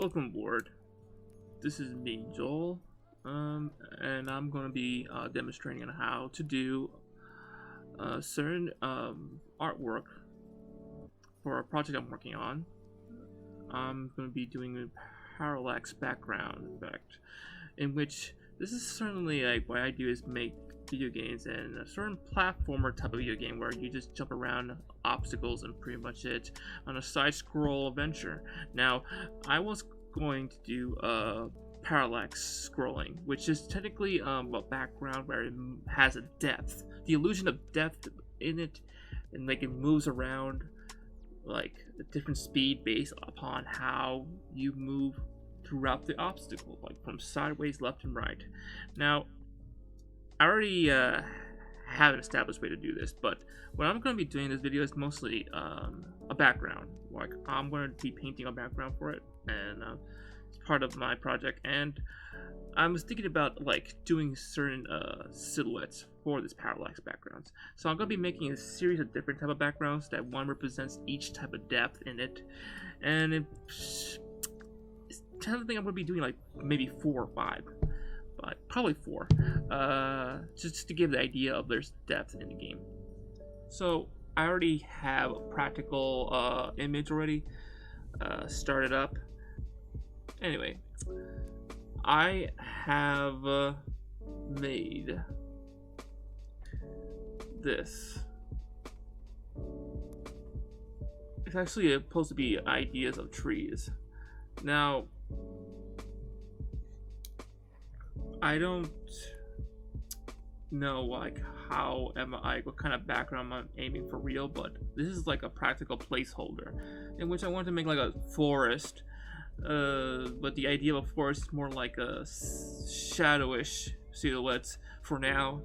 Welcome aboard. This is me, Joel, and I'm going to be demonstrating on how to do certain artwork for a project I'm working on. I'm going to be doing a parallax background effect, in which this is certainly like what I do is make video games and a certain platformer type of video game where you just jump around obstacles and pretty much it on a side scroll adventure. Now, I was going to do parallax scrolling, which is technically a background where it has a depth, the illusion of depth in it, and like it moves around like a different speed based upon how you move throughout the obstacle, like from sideways, left and right. Now, I already have an established way to do this, but what I'm going to be doing in this video is mostly a background. Like, I'm going to be painting a background for it, and it's part of my project. And I was thinking about like doing certain silhouettes for this parallax backgrounds. So I'm going to be making a series of different type of backgrounds that one represents each type of depth in it, and it's kind of thing I'm going to be doing like maybe 4 or 5. Probably 4, just to give the idea of there's depth in the game. So I already have a practical image already started up. Anyway, I have made this. It's actually supposed to be ideas of trees. Now, I don't know like what kind of background I'm aiming for real, but this is like a practical placeholder in which I want to make like a forest, but the idea of a forest is more like a shadowish silhouettes for now.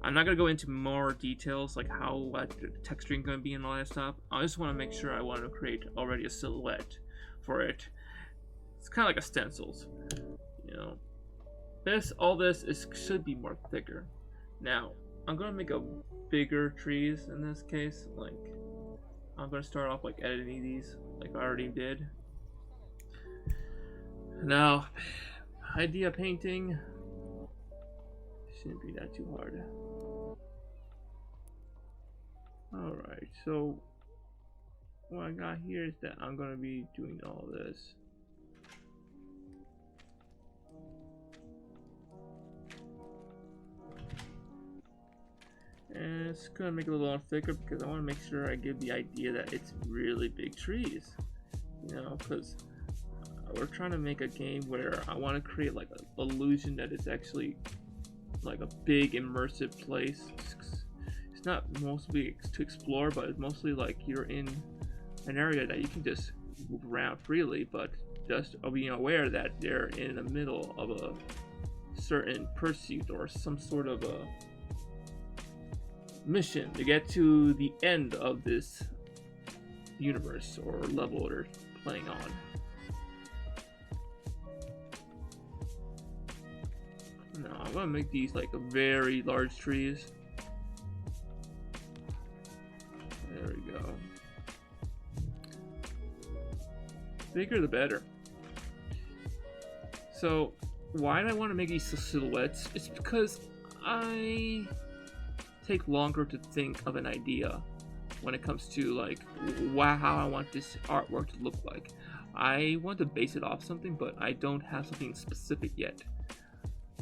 I'm not gonna go into more details like what texturing gonna be and all that stuff. I just want to make sure I want to create already a silhouette for it. It's kind of like a stencils, you know. All this should be more thicker. Now, I'm gonna make a bigger trees in this case. Like, I'm gonna start off like editing these, like I already did. Now, idea painting shouldn't be that too hard. Alright, so what I got here is that I'm gonna be doing all this. And it's gonna make it a little thicker because I want to make sure I give the idea that it's really big trees, you know, because we're trying to make a game where I want to create like an illusion that it's actually like a big immersive place. It's not mostly to explore, but it's mostly like you're in an area that you can just move around freely, but just being aware that they're in the middle of a certain pursuit or some sort of a mission to get to the end of this universe or level they're playing on. Now I'm gonna make these like a very large trees. There we go. Bigger the better. So why do I want to make these silhouettes? It's because I take longer to think of an idea when it comes to like how I want this artwork to look like. I want to base it off something, but I don't have something specific yet.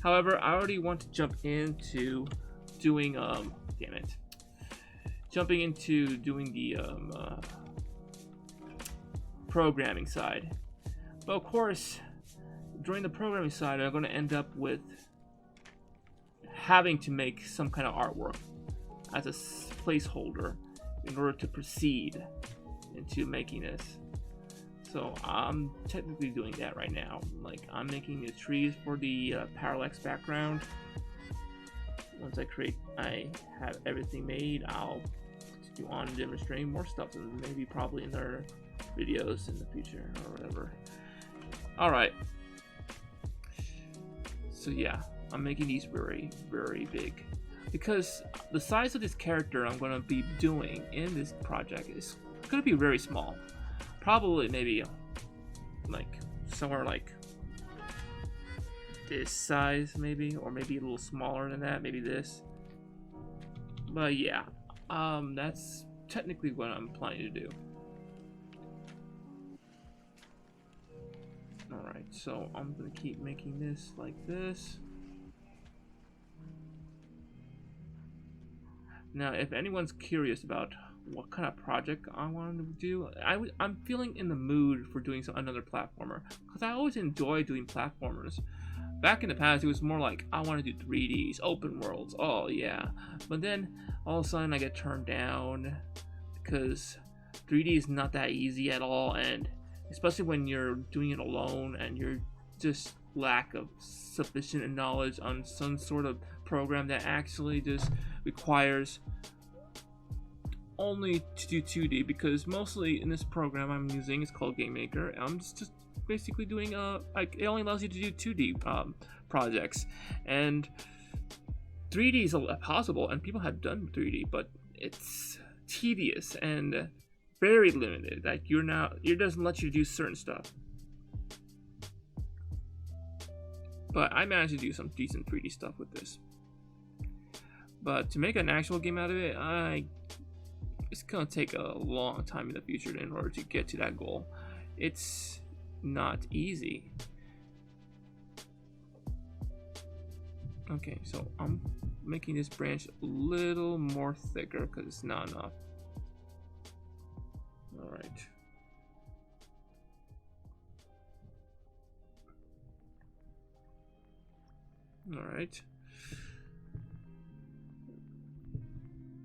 However, I already want to jump into doing jumping into doing the programming side. But of course, during the programming side, I'm going to end up with having to make some kind of artwork as a placeholder in order to proceed into making this. So I'm technically doing that right now. Like, I'm making the trees for the parallax background. Once I have everything made, I'll do on demonstrating more stuff, and maybe probably in their videos in the future or whatever. Alright. So yeah, I'm making these very, very big, because the size of this character I'm going to be doing in this project is going to be very small. Probably maybe like somewhere like this size maybe, or maybe a little smaller than that, maybe this. But yeah, that's technically what I'm planning to do. Alright, so I'm gonna keep making this like this. Now, if anyone's curious about what kind of project I want to do, I'm feeling in the mood for doing another platformer, because I always enjoy doing platformers. Back in the past, it was more like, I want to do 3Ds, open worlds, oh yeah. But then, all of a sudden, I get turned down, because 3D is not that easy at all, and especially when you're doing it alone, and you're just lack of sufficient knowledge on some sort of program that actually just requires only to do 2D, because mostly in this program I'm using, it's called Game Maker, I'm just basically doing like, it only allows you to do 2D projects, and 3D is possible, and people have done 3D, but it's tedious and very limited. Like, it doesn't let you do certain stuff. But I managed to do some decent 3D stuff with this. But to make an actual game out of it, it's gonna take a long time in the future in order to get to that goal. It's not easy. Okay, so I'm making this branch a little more thicker because it's not enough. Alright. Alright.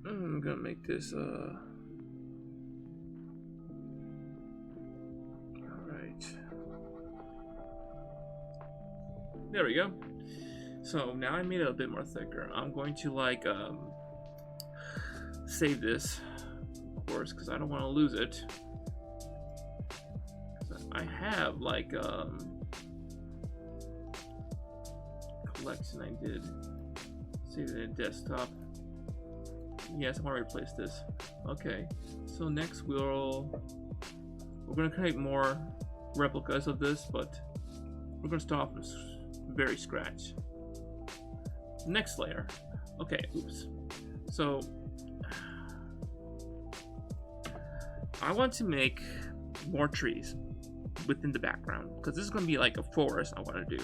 I'm gonna make this alright. There we go. So now I made it a bit more thicker. I'm going to like save this, of course, because I don't want to lose it. I have like collection I did. Save it in desktop. Yes, I want to replace this. Okay, so next we're gonna create more replicas of this, but we're gonna start off from very scratch. Next layer. Okay, oops. So I want to make more trees within the background, because this is gonna be like a forest I want to do.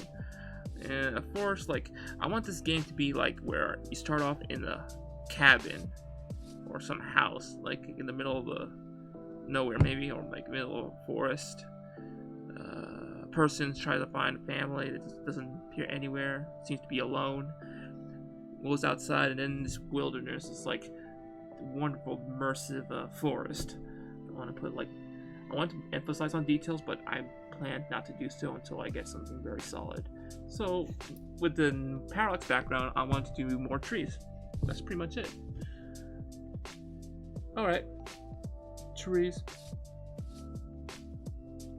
And a forest, like, I want this game to be like where you start off in a cabin or some house, like in the middle of the nowhere maybe, or like middle of a forest. A person tries to find a family that just doesn't appear anywhere, seems to be alone, goes outside, and then this wilderness is like wonderful immersive forest. I want to emphasize on details, but I plan not to do so until I get something very solid. So with the parallax background, I want to do more trees. That's pretty much it. Alright, trees.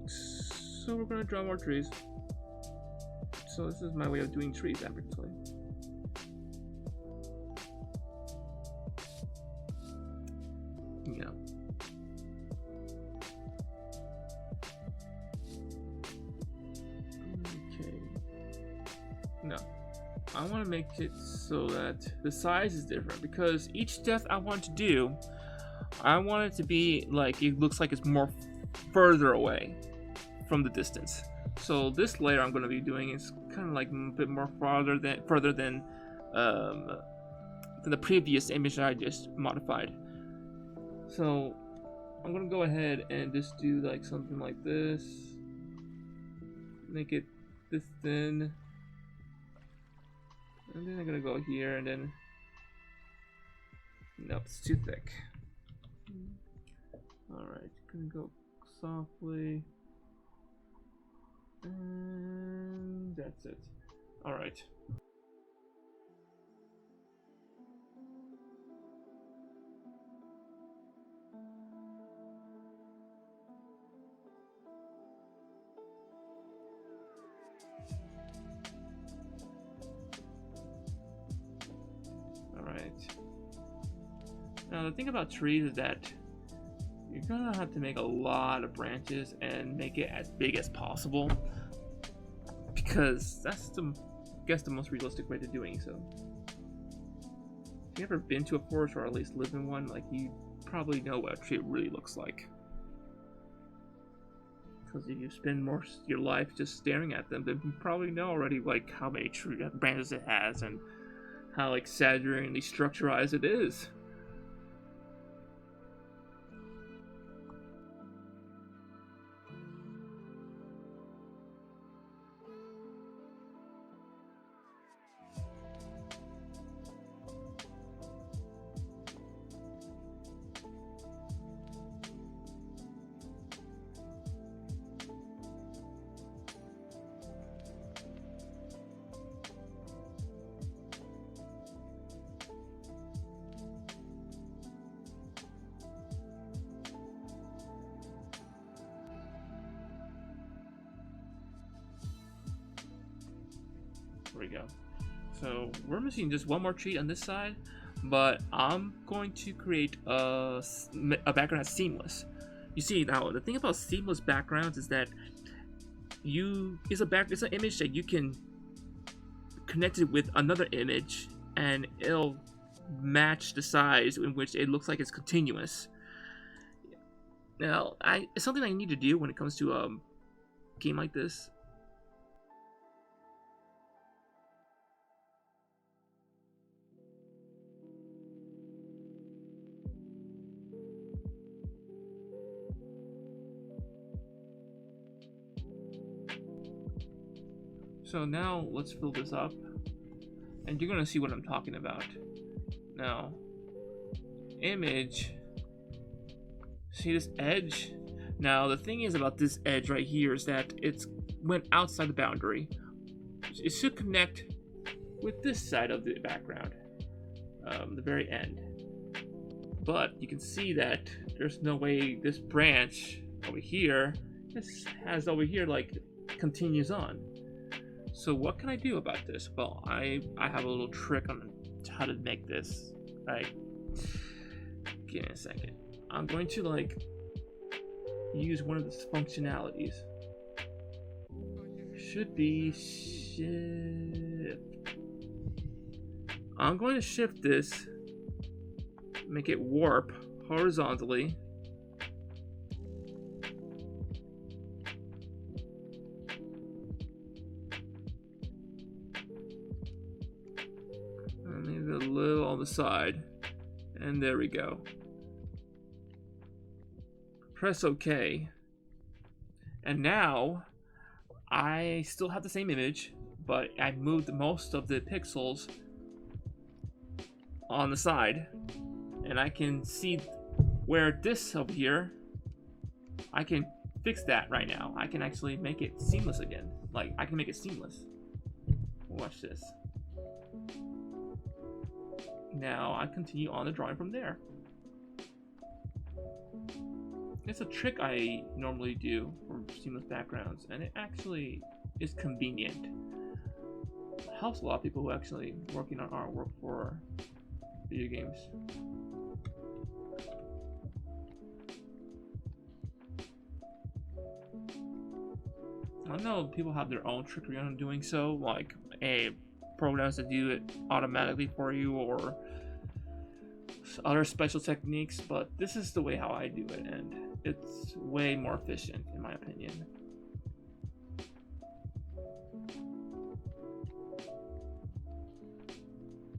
So we're gonna draw more trees. So this is my way of doing trees, actually. Yeah. Okay. No. I want to make it so that the size is different, because each death I want to do, I want it to be like it looks like it's more further away from the distance. So this layer I'm going to be doing is kind of like a bit more further than the previous image that I just modified. So I'm going to go ahead and just do like something like this. Make it this thin. And then I'm gonna go here, and then nope, it's too thick. Alright, gonna go softly, and that's it. Alright. Now the thing about trees is that gonna have to make a lot of branches and make it as big as possible, because that's the, I guess, the most realistic way to doing so. If you ever been to a forest or at least lived in one, like, you probably know what a tree really looks like. Because if you spend most of your life just staring at them, then you probably know already, like, how many tree branches it has and how exaggeratedly structurized it is. There we go. So we're missing just one more tree on this side, but I'm going to create a background that's seamless. You see, now the thing about seamless backgrounds is that it's an image that you can connect it with another image, and it'll match the size in which it looks like it's continuous. Now, it's something I need to do when it comes to a game like this. So now let's fill this up, and you're gonna see what I'm talking about. Now, image, see this edge? Now the thing is about this edge right here is that it's went outside the boundary. It should connect with this side of the background, the very end. But you can see that there's no way this branch over here, this has over here, like, continues on. So what can I do about this? Well, I have a little trick on how to make this. Right? Give me a second. I'm going to, like, use one of the functionalities. Should be shift. I'm going to shift this, make it warp horizontally. Maybe a little on the side, and there we go. Press OK, and now I still have the same image, but I moved most of the pixels on the side, and I can see where this over here, I can fix that right now. I can actually make it seamless again. Like, I can make it seamless. Watch this. Now I continue on the drawing from there. It's a trick I normally do for seamless backgrounds, and it actually is convenient. It helps a lot of people who are actually working on artwork for video games. I know people have their own trickery on doing so, like programs that do it automatically for you, or other special techniques, but this is the way how I do it, and it's way more efficient in my opinion.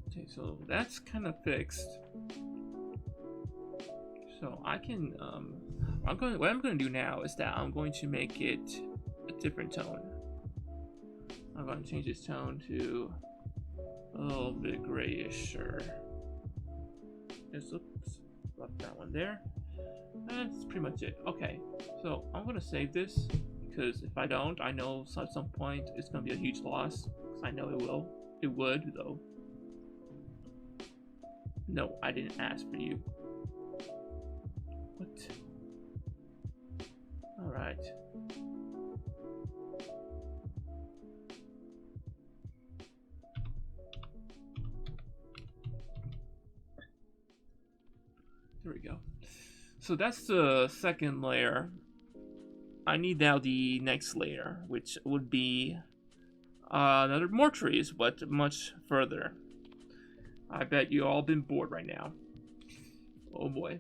Okay, so that's kind of fixed. So I can what I'm going to do now is that I'm going to make it a different tone. I'm going to change this tone to a little bit grayish-er. Oops, left that one there. That's pretty much it. Okay, so I'm gonna save this, because if I don't, I know at some point it's gonna be a huge loss. I know it will. It would, though. No, I didn't ask for you. What? Alright. There we go. So that's the second layer. I need now the next layer, which would be another more trees, but much further. I bet you all been bored right now. Oh boy.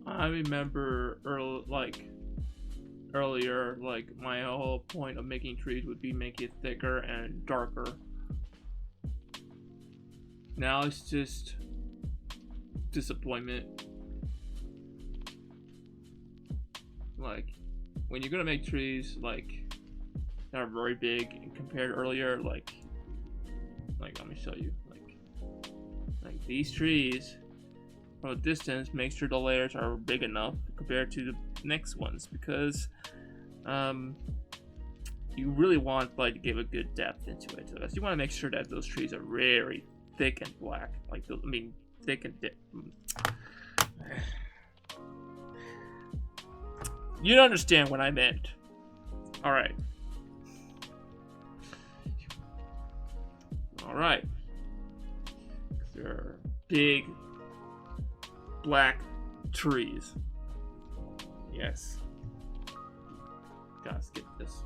I remember earlier, like my whole point of making trees would be make it thicker and darker. Now it's just disappointment. Like when you're gonna make trees like that are very big and compared to earlier, like let me show you, like these trees from a distance, make sure the layers are big enough compared to the next ones, because you really want like to give a good depth into it. So you want to make sure that those trees are very thick and black, like those, I mean thick and you don't understand what I meant. All right. All right. They're big black trees. Yes. Gotta skip this.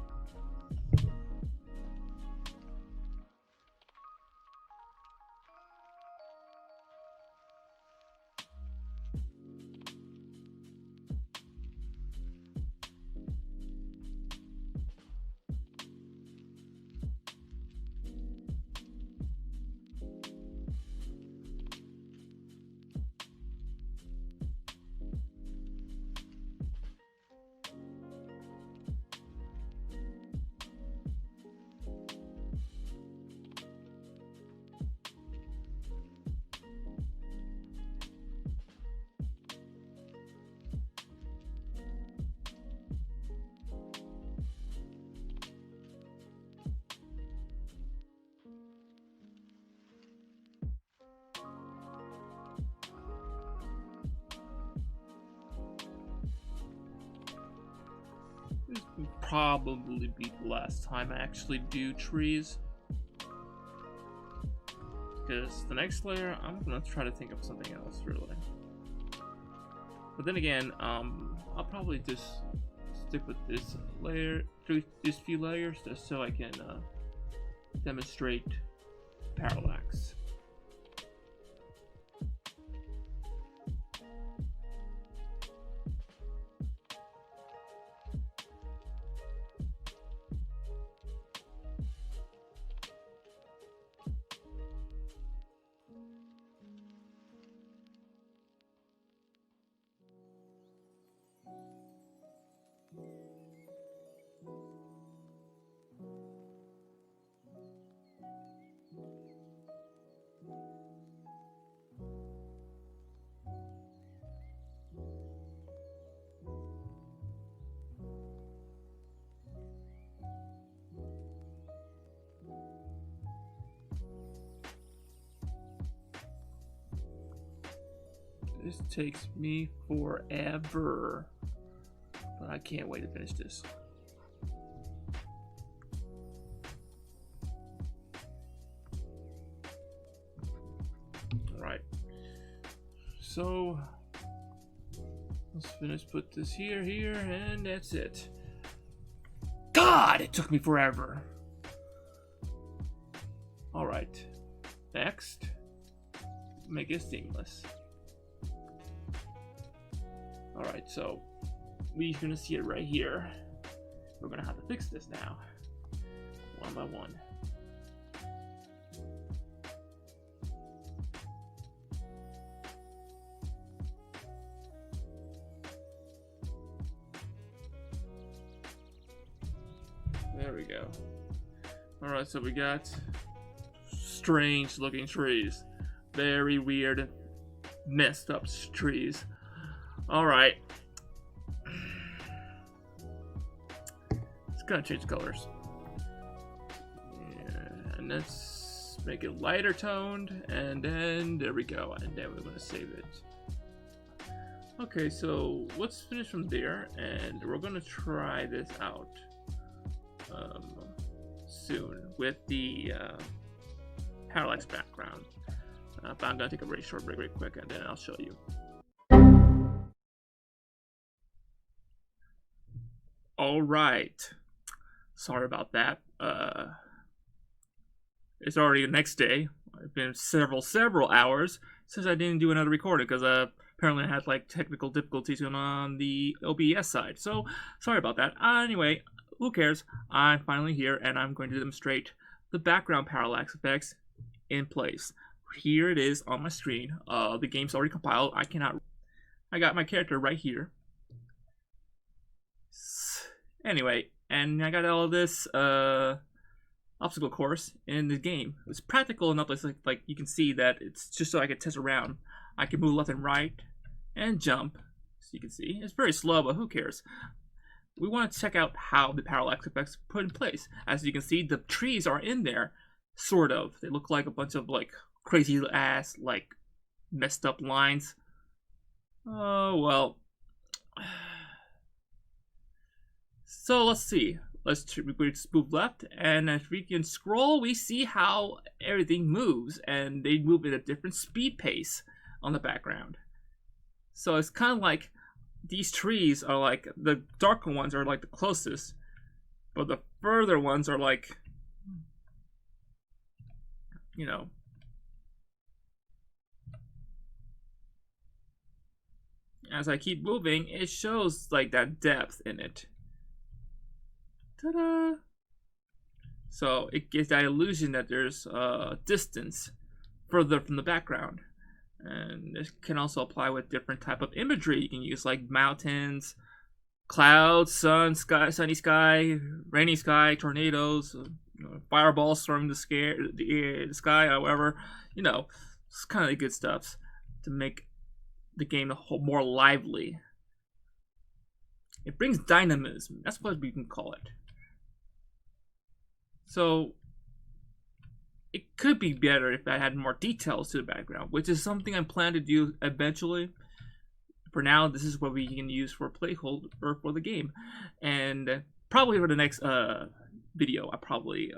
This will probably be the last time I actually do trees, because the next layer I'm gonna try to think of something else really. But then again, I'll probably just stick with this layer, these few layers, just so I can demonstrate parallax. This takes me forever, but I can't wait to finish this. Alright, so let's finish, put this here, and that's it. God, it took me forever. Alright, next, make it seamless. Alright, so we're gonna see it right here. We're gonna have to fix this now, one by one. There we go. Alright, so we got strange looking trees. Very weird messed up trees. Alright. It's gonna change colors. Yeah, and let's make it lighter toned, and then there we go, and then we're gonna save it. Okay, so let's finish from there, and we're gonna try this out soon with the parallax background. But I'm gonna take a very short break, real quick, and then I'll show you. All right. Sorry about that. It's already the next day. It's been several hours since I didn't do another recording because apparently I had like technical difficulties on the OBS side. So sorry about that. Anyway, who cares? I'm finally here and I'm going to demonstrate the background parallax effects in place. Here it is on my screen. The game's already compiled. I got my character right here. Anyway, and I got all of this obstacle course in the game. It's practical enough. It's like you can see that it's just so I can test around. I can move left and right and jump. So you can see it's very slow, but who cares? We want to check out how the parallax effects are put in place. As you can see, the trees are in there, sort of. They look like a bunch of like crazy ass like messed up lines. Oh well. So let's see. Let's move left, and as we can scroll, we see how everything moves, and they move at a different speed pace on the background. So it's kind of like these trees are like the darker ones are like the closest, but the further ones are like, you know. As I keep moving, it shows like that depth in it. Ta-da! So it gives that illusion that there's distance further from the background. And this can also apply with different type of imagery you can use, like mountains, clouds, sun, sky, sunny sky, rainy sky, tornadoes, fireballs storming the sky, however, you know, it's kind of good stuff to make the game more lively. It brings dynamism. That's what we can call it. So it could be better if I had more details to the background, which is something I plan to do eventually. For now, this is what we can use for playhold or for the game, and probably for the next video, I'll probably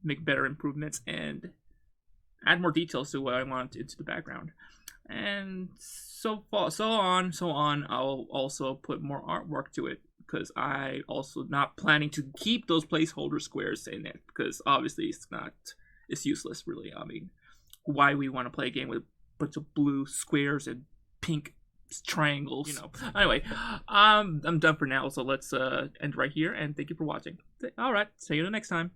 make better improvements and add more details to what I want into the background, and so on. I'll also put more artwork to it, because I also not planning to keep those placeholder squares in it, because obviously it's useless really. I mean, why we want to play a game with a bunch of blue squares and pink triangles, you know. Anyway, I'm done for now, so let's end right here, and thank you for watching. All right, see you the next time.